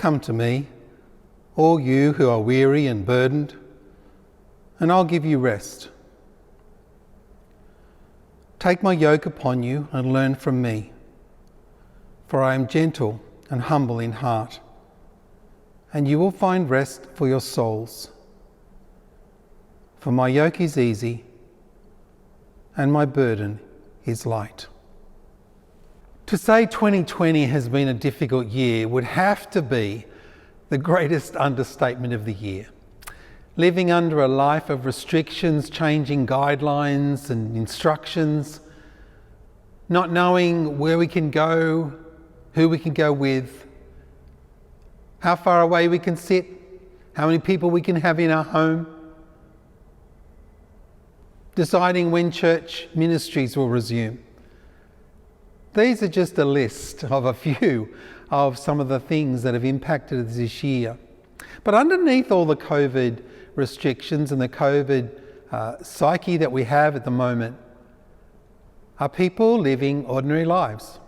Come to me, all you who are weary and burdened, and I'll give you rest. Take my yoke upon you and learn from me, for I am gentle and humble in heart, and you will find rest for your souls. For my yoke is easy and my burden is light. To say 2020 has been a difficult year would have to be the greatest understatement of the year. Living under a life of restrictions, changing guidelines and instructions, not knowing where we can go, who we can go with, how far away we can sit, how many people we can have in our home, deciding when church ministries will resume. These are just a list of a few of some of the things that have impacted us this year. But underneath all the COVID restrictions and the COVID psyche that we have at the moment are people living ordinary lives.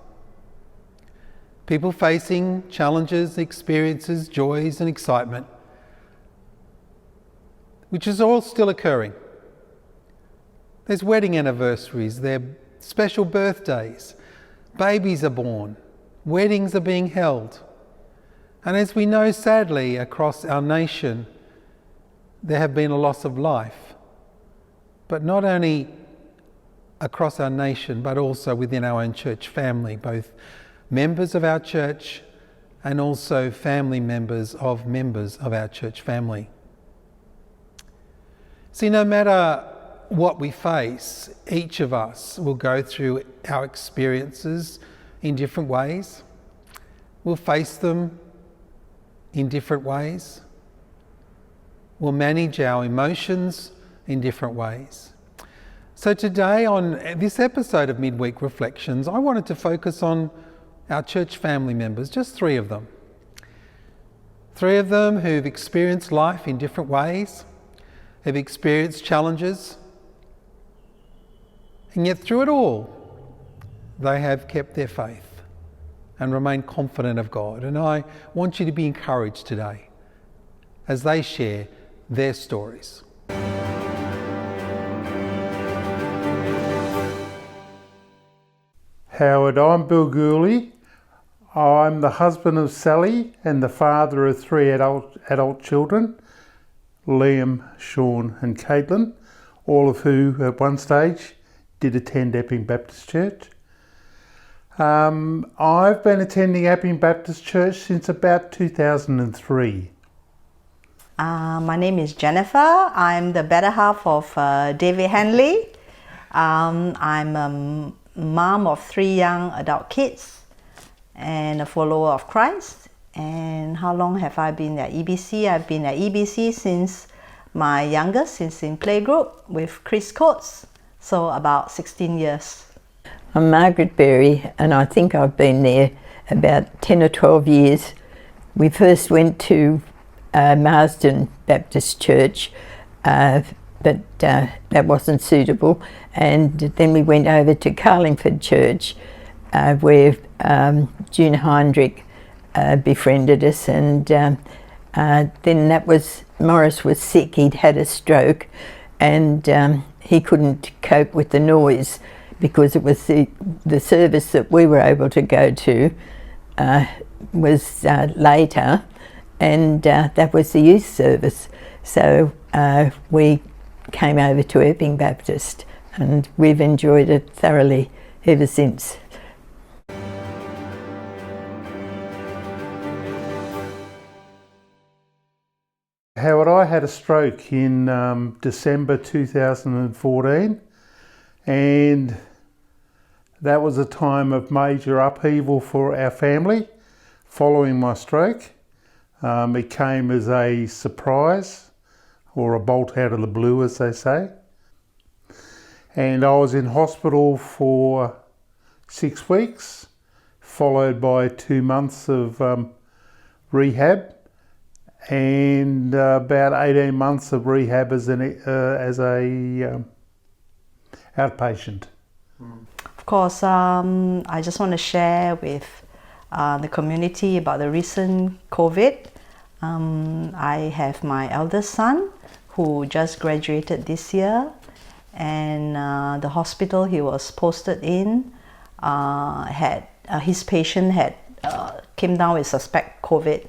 People facing challenges, experiences, joys and excitement, which is all still occurring. There's wedding anniversaries, there are special birthdays, babies are born, weddings are being held. And as we know, sadly, across our nation, there have been a loss of life. But not only across our nation, but also within our own church family, both members of our church and also family members of our church family. See, no matter what we face, each of us will go through our experiences in different ways. We'll face them in different ways. We'll manage our emotions in different ways. So today on this episode of Midweek Reflections, I wanted to focus on our church family members, just 3 of them. 3 of them who've experienced life in different ways, have experienced challenges, and yet through it all, they have kept their faith and remained confident of God. And I want you to be encouraged today as they share their stories. Howard, I'm Bill Gooley. I'm the husband of Sally and the father of 3 adult children, Liam, Sean and Caitlin, all of who at one stage did attend Epping Baptist Church. I've been attending Epping Baptist Church since about 2003. My name is Jennifer. I'm the better half of David Henley. I'm a mom of 3 young adult kids and a follower of Christ. And how long have I been at EBC? I've been at EBC since my youngest, since in playgroup with Chris Coates. So about 16 years. I'm Margaret Berry, and I think I've been there about 10 or 12 years. We first went to Marsden Baptist Church, but that wasn't suitable. And then we went over to Carlingford Church, where June Heinrich befriended us. And then Morris was sick, he'd had a stroke, and he couldn't cope with the noise because it was the service that we were able to go to was later, and that was the youth service. So we came over to Epping Baptist, and we've enjoyed it thoroughly ever since. Howard, I had a stroke in December 2014, and that was a time of major upheaval for our family following my stroke. It came as a surprise, or a bolt out of the blue, as they say. And I was in hospital for 6 weeks, followed by 2 months of rehab, and about 18 months of rehab as a outpatient. Of course, I just want to share with the community about the recent COVID. I have my eldest son who just graduated this year, and the hospital he was posted in had his patient had came down with suspect COVID.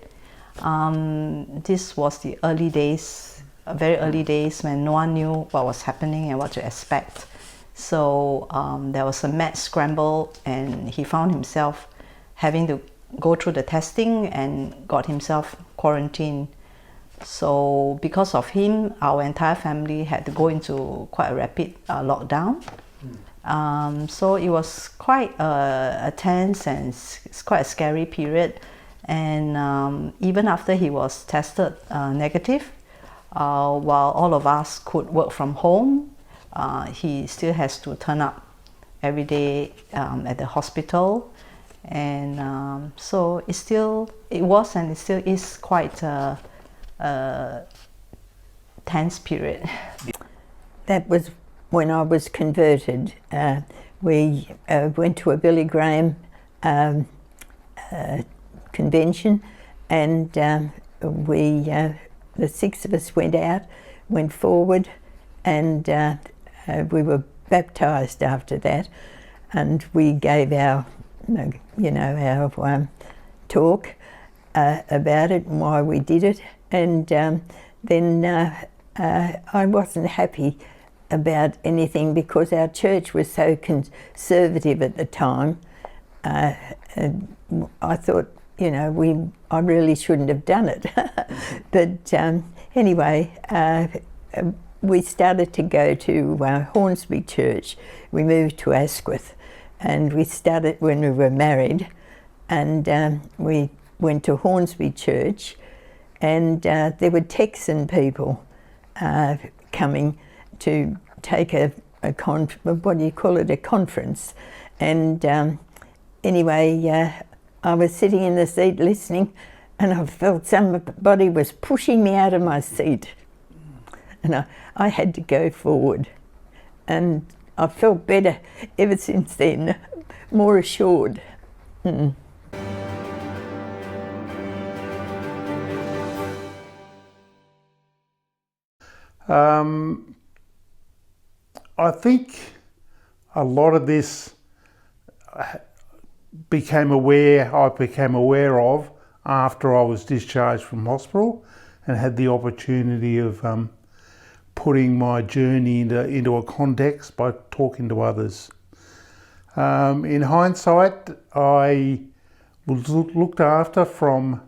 This was the early days, very early days, when no one knew what was happening and what to expect. So there was a mad scramble, and he found himself having to go through the testing and got himself quarantined. So because of him, our entire family had to go into quite a rapid lockdown. So it was quite a tense and it's quite a scary period. And even after he was tested negative, while all of us could work from home, he still has to turn up every day at the hospital. And so it was and it still is quite a tense period. That was when I was converted. We went to a Billy Graham convention, and the six of us went forward, and we were baptised after that, and we gave our talk about it and why we did it. And then I wasn't happy about anything because our church was so conservative at the time. And I thought, I really shouldn't have done it. But anyway, we started to go to Hornsby Church. We moved to Asquith, and we started when we were married, and we went to Hornsby Church, and there were Texan people coming to take a conference. And anyway, I was sitting in the seat listening, and I felt somebody was pushing me out of my seat, and I had to go forward, and I felt better ever since then, more assured. I think a lot of this I became aware of after I was discharged from hospital and had the opportunity of putting my journey into a context by talking to others. In hindsight, I was looked after from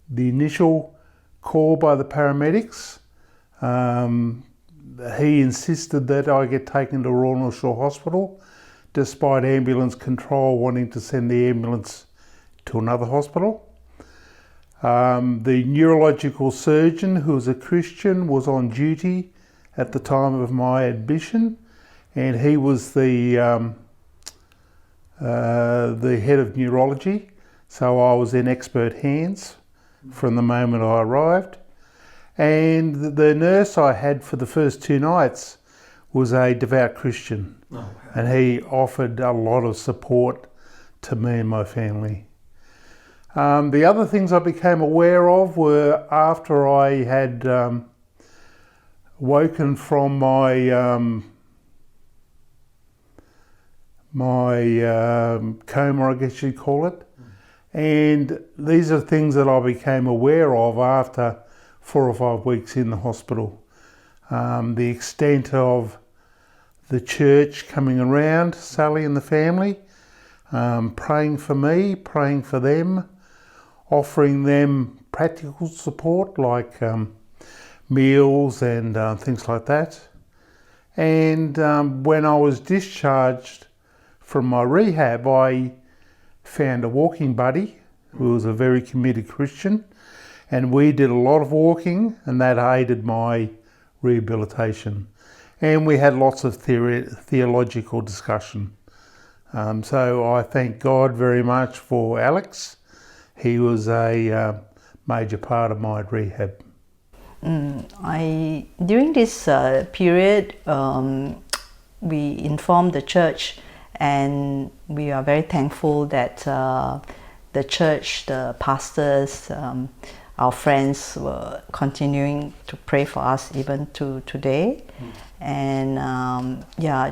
the initial call by the paramedics. He insisted that I get taken to Royal North Shore Hospital, despite ambulance control wanting to send the ambulance to another hospital. The neurological surgeon, who was a Christian, was on duty at the time of my admission, and he was the head of neurology, so I was in expert hands from the moment I arrived. And the nurse I had for the first 2 nights was a devout Christian, and he offered a lot of support to me and my family. The other things I became aware of were after I had woken from my coma, I guess you'd call it. And these are things that I became aware of after 4 or 5 weeks in the hospital. The extent of the church coming around, Sally and the family, praying for me, praying for them, offering them practical support like meals and things like that. And when I was discharged from my rehab, I found a walking buddy who was a very committed Christian, and we did a lot of walking, and that aided my rehabilitation. And we had lots of theological discussion. So I thank God very much for Alex. He was a major part of my rehab. During this period, we informed the church, and we are very thankful that the church, the pastors, our friends were continuing to pray for us even to today. And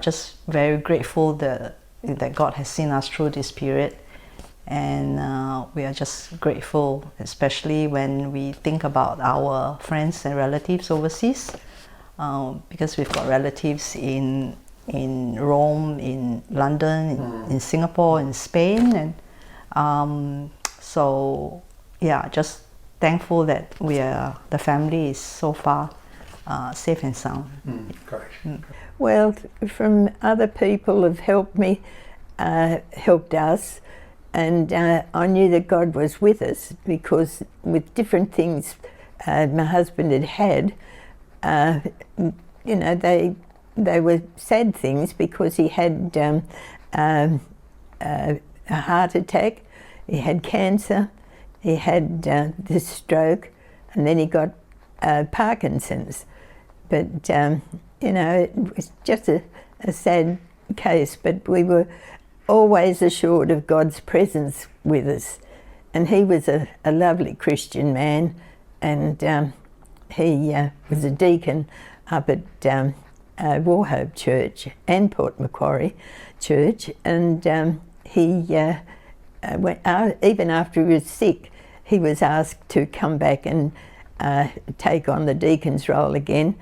just very grateful that God has seen us through this period. And we are just grateful, especially when we think about our friends and relatives overseas, because we've got relatives in Rome, in London, in Singapore, in Spain, and just thankful that the family is so far safe and sound. Great. Well, from other people have helped me, helped us, and I knew that God was with us, because with different things my husband had, they were sad things, because he had a heart attack, he had cancer, he had this stroke, and then he got Parkinson's. But it was just a sad case, but we were always assured of God's presence with us. And he was a lovely Christian man, and he was a deacon up at Warhope Church and Port Macquarie Church, and he even after he was sick, he was asked to come back and take on the deacon's role again,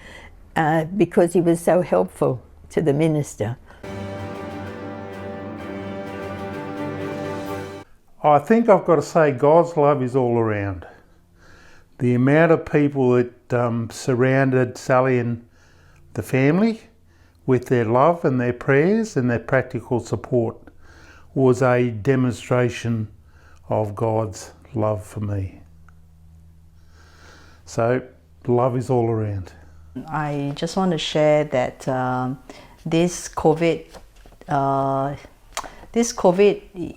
because he was so helpful to the minister. I think I've got to say God's love is all around. The amount of people that surrounded Sally and the family with their love and their prayers and their practical support was a demonstration of God's love for me. So love is all around. I just want to share that this COVID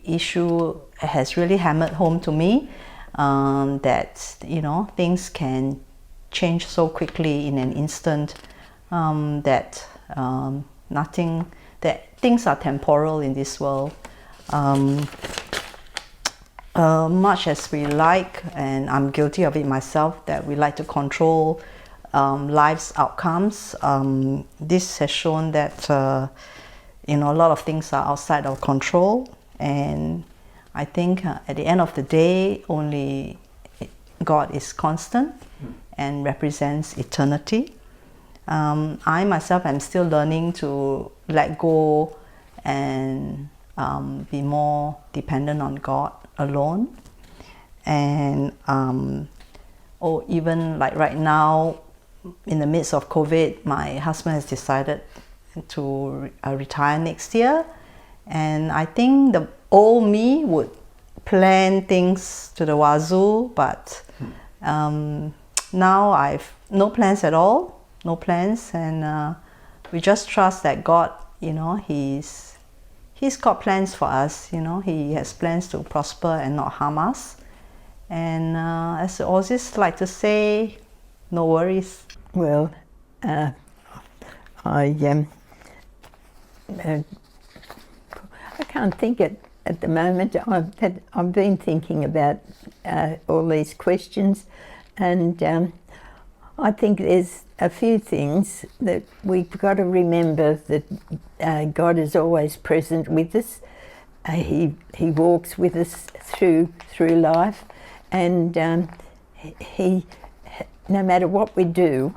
issue has really hammered home to me, that things can change so quickly in an instant, that things are temporal in this world. Much as we like, and I'm guilty of it myself, that we like to control life's outcomes, this has shown that a lot of things are outside our control, and I think at the end of the day, only God is constant and represents eternity. I myself am still learning to let go and be more dependent on God alone. And even like right now, in the midst of COVID, my husband has decided to retire next year, and I think the old me would plan things to the wazoo, but now I've no plans at all, and we just trust that God, He's got plans for us. He has plans to prosper and not harm us. And as I always like to say, no worries. Well, I can't think at the moment. I've been thinking about all these questions, and I think there's a few things that we've got to remember, that God is always present with us. He walks with us through life, and he, no matter what we do,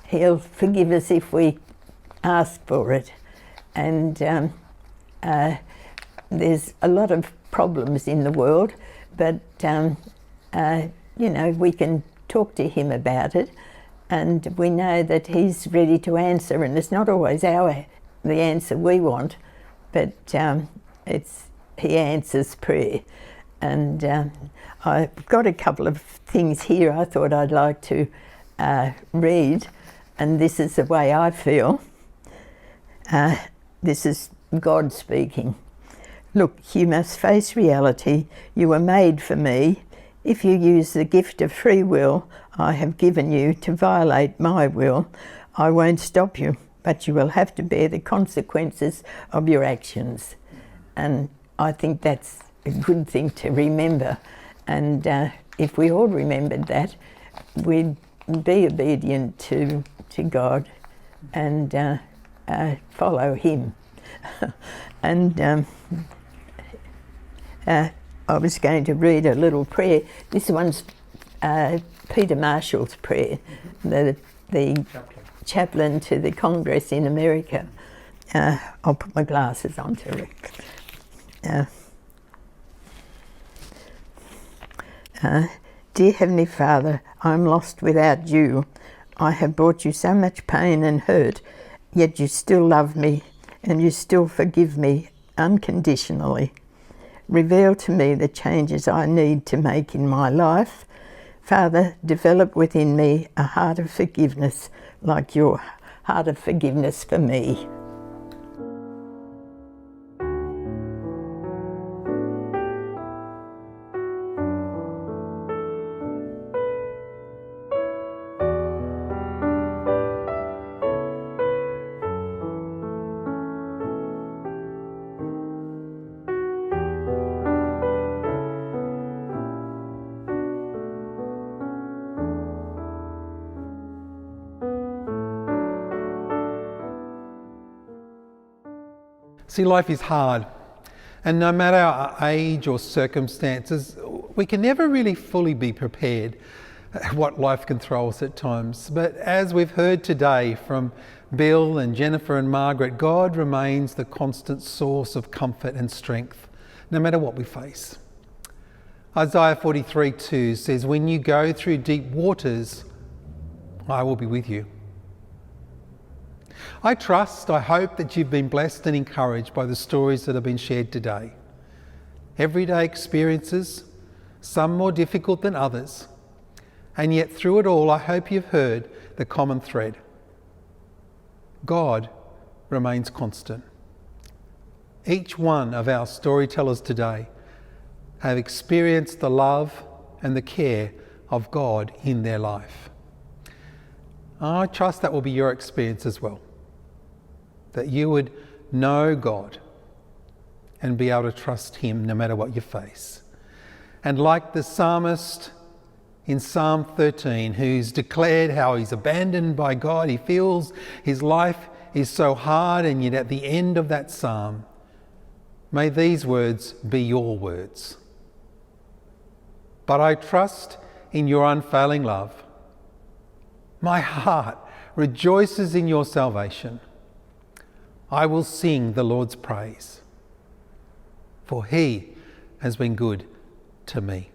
He'll forgive us if we ask for it. And there's a lot of problems in the world, but we can talk to Him about it, and we know that He's ready to answer. And it's not always the answer we want, but He answers prayer. And I've got a couple of things here I thought I'd like to read, and this is the way I feel. This is God speaking. Look, you must face reality. You were made for me. If you use the gift of free will I have given you to violate my will, I won't stop you, but you will have to bear the consequences of your actions. And I think that's good thing to remember. And if we all remembered that, we'd be obedient to God and follow Him. And I was going to read a little prayer. This one's Peter Marshall's prayer, the chaplain to the Congress in America. I'll put my glasses on to read. Dear Heavenly Father, I'm lost without you. I have brought you so much pain and hurt, yet you still love me and you still forgive me unconditionally. Reveal to me the changes I need to make in my life. Father, develop within me a heart of forgiveness like your heart of forgiveness for me. See, life is hard, and no matter our age or circumstances, we can never really fully be prepared what life can throw us at times. But as we've heard today from Bill and Jennifer and Margaret, God remains the constant source of comfort and strength, no matter what we face. Isaiah 43:2 says, "When you go through deep waters, I will be with you." I hope that you've been blessed and encouraged by the stories that have been shared today. Everyday experiences, some more difficult than others, and yet through it all, I hope you've heard the common thread. God remains constant. Each one of our storytellers today have experienced the love and the care of God in their life. I trust that will be your experience as well, that you would know God and be able to trust Him no matter what you face. And like the psalmist in Psalm 13, who's declared how he's abandoned by God, he feels his life is so hard, and yet at the end of that psalm, may these words be your words. But I trust in your unfailing love. My heart rejoices in your salvation. I will sing the Lord's praise, for He has been good to me.